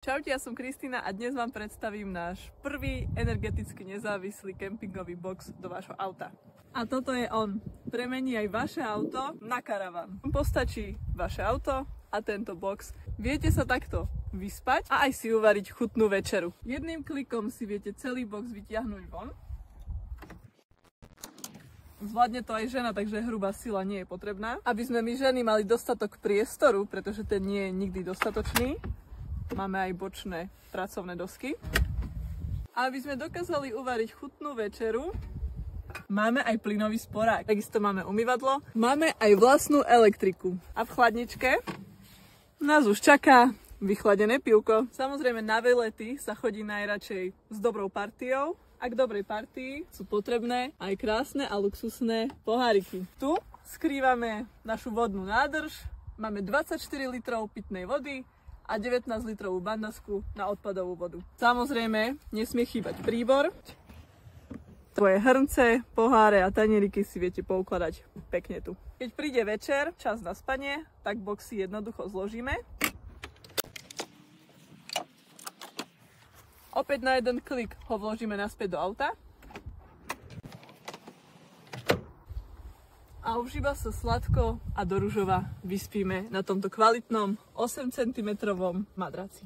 Čaute, ja som Kristína a dnes vám predstavím náš prvý energeticky nezávislý kempingový box do vášho auta. A toto je on. Premení aj vaše auto na karavan. Postačí vaše auto a tento box. Viete sa takto vyspať a aj si uvariť chutnú večeru. Jedným klikom si viete celý box vytiahnuť von. Zvládne to aj žena, takže hrubá sila nie je potrebná. Aby sme my ženy mali dostatok priestoru, pretože ten nie je nikdy dostatočný, máme aj bočné pracovné dosky. A aby sme dokázali uvariť chutnú večeru, máme aj plynový sporák. Takisto máme umývadlo, máme aj vlastnú elektriku. A v chladničke nás už čaká vychladené pivko. Samozrejme na výlety sa chodí najradšej s dobrou partiou. A k dobrej partii sú potrebné aj krásne a luxusné poháriky. Tu skrývame našu vodnú nádrž, máme 24 litrov pitnej vody a 19 litrovú bandasku na odpadovú vodu. Samozrejme, nesmie chýbať príbor. Tvoje hrnce, poháre a tanieriky si viete poukladať pekne tu. Keď príde večer, čas na spanie, tak box si jednoducho zložíme. Opäť na jeden klik ho vložíme naspäť do auta. A už iba sa sladko a do ružova vyspíme na tomto kvalitnom 8 cm madraci.